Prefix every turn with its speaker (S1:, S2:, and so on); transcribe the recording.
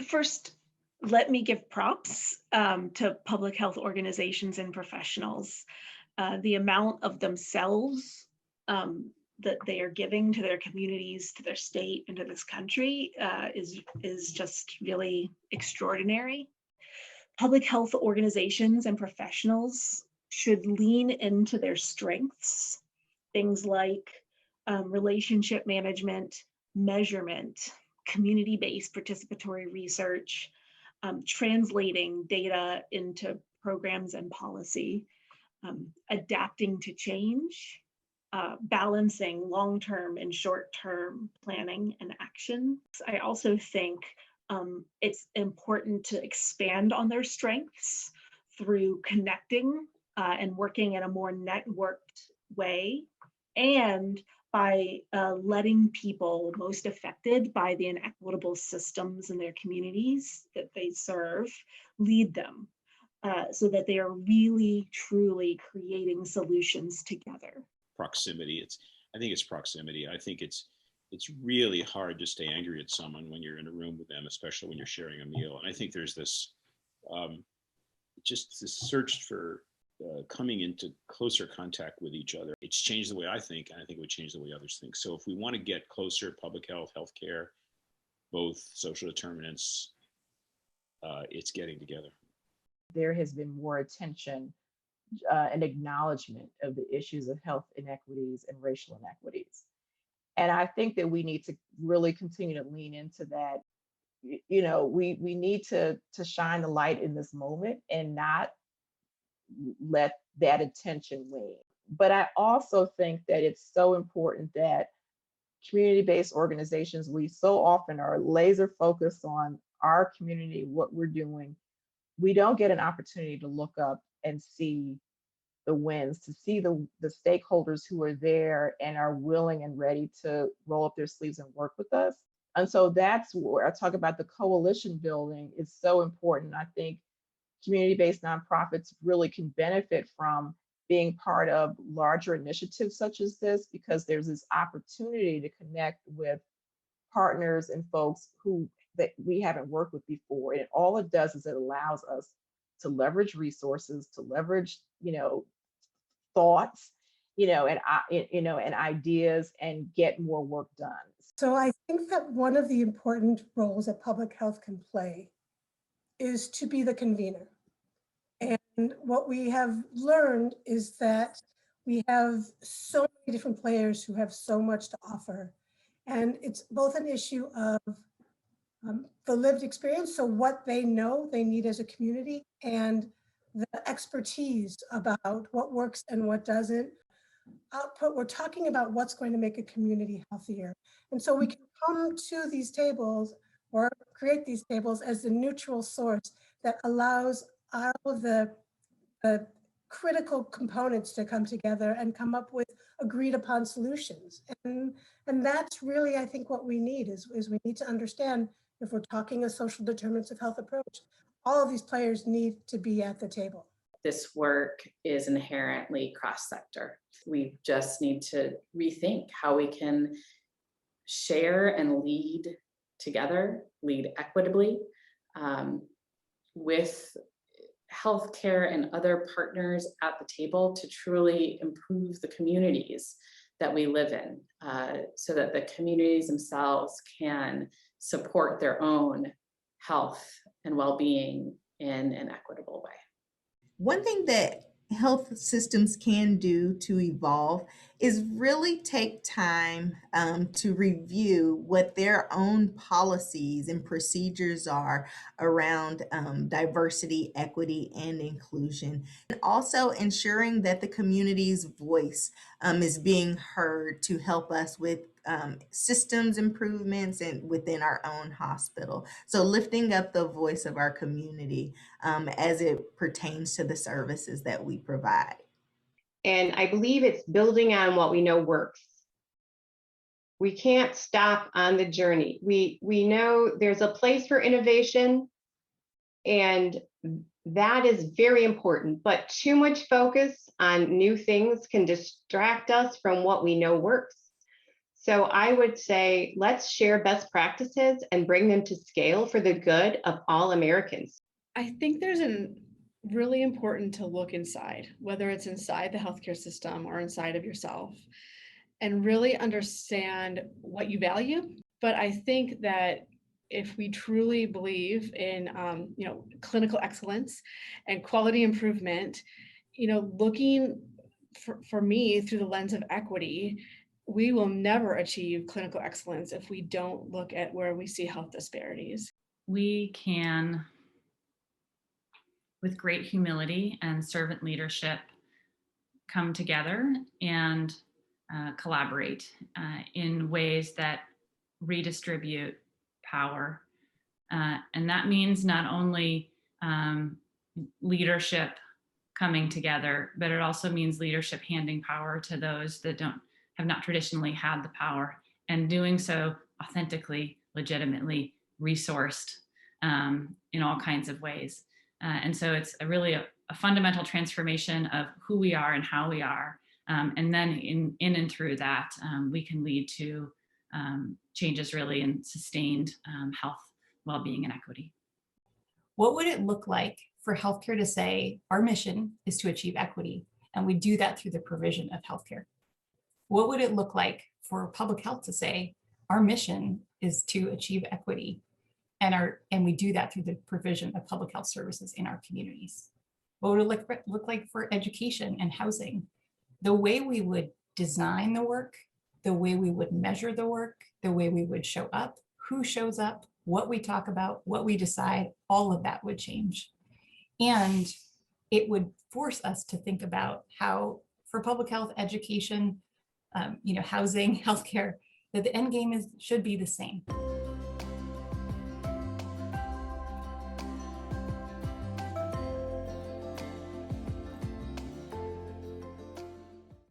S1: First, let me give props to public health organizations and professionals. The amount of themselves that they are giving to their communities, to their state, and to this country is just really extraordinary. Public health organizations and professionals should lean into their strengths, things like relationship management, measurement, community-based participatory research, translating data into programs and policy, adapting to change, balancing long-term and short-term planning and action. I also think it's important to expand on their strengths through connecting and working in a more networked way, and by letting people most affected by the inequitable systems in their communities that they serve lead them, so that they are really, truly creating solutions together.
S2: Proximity. I think it's proximity. I think it's really hard to stay angry at someone when you're in a room with them, especially when you're sharing a meal. And I think there's this just this search for coming into closer contact with each other. It's changed the way I think, and I think it would change the way others think. So if we want to get closer, public health, healthcare, both social determinants, it's getting together.
S3: There has been more attention and acknowledgement of the issues of health inequities and racial inequities. And I think that we need to really continue to lean into that. You know, we need to shine the light in this moment and not let that attention wane. But I also think that it's so important that community-based organizations, we so often are laser focused on our community, what we're doing. We don't get an opportunity to look up and see the wins, to see the stakeholders who are there and are willing and ready to roll up their sleeves and work with us. And so that's where I talk about the coalition building is so important. I think community-based nonprofits really can benefit from being part of larger initiatives such as this, because there's this opportunity to connect with partners and folks that we haven't worked with before. And all it does is it allows us to leverage resources, to leverage, thoughts, and ideas, and get more work done.
S4: So I think that one of the important roles that public health can play is to be the convener. And what we have learned is that we have so many different players who have so much to offer. And it's both an issue of the lived experience, so what they know they need as a community, and the expertise about what works and what doesn't. Output, we're talking about what's going to make a community healthier. And so we can come to these tables or create these tables as the neutral source that allows all of the critical components to come together and come up with agreed upon solutions. And that's really, I think, what we need is we need to understand, if we're talking a social determinants of health approach, all of these players need to be at the table.
S5: This work is inherently cross-sector. We just need to rethink how we can share and lead together, lead equitably, with healthcare and other partners at the table to truly improve the communities that we live in, so that the communities themselves can support their own health and well-being in an equitable way.
S6: One thing that health systems can do to evolve is really take time to review what their own policies and procedures are around diversity, equity, and inclusion. And also ensuring that the community's voice is being heard to help us with systems improvements and within our own hospital. So lifting up the voice of our community as it pertains to the services that we provide.
S7: And I believe it's building on what we know works. We can't stop on the journey. We know there's a place for innovation, and that is very important, but too much focus on new things can distract us from what we know works. So I would say, let's share best practices and bring them to scale for the good of all Americans.
S8: I think there's an really important to look inside, whether it's inside the healthcare system or inside of yourself, and really understand what you value. But I think that if we truly believe in clinical excellence and quality improvement, looking for me through the lens of equity, we will never achieve clinical excellence if we don't look at where we see health disparities.
S9: We can, with great humility and servant leadership, come together and collaborate in ways that redistribute power. And that means not only leadership coming together, but it also means leadership handing power to those that have not traditionally had the power, and doing so authentically, legitimately, resourced in all kinds of ways. And so it's really a fundamental transformation of who we are and how we are. And then in and through that, we can lead to changes really in sustained health, well-being, and equity.
S10: What would it look like for healthcare to say, our mission is to achieve equity, and we do that through the provision of healthcare? What would it look like for public health to say, our mission is to achieve equity, and we do that through the provision of public health services in our communities? What would it look like for education and housing? The way we would design the work, the way we would measure the work, the way we would show up, who shows up, what we talk about, what we decide, all of that would change. And it would force us to think about how, for public health, education, housing, healthcare, that the end game should be the same.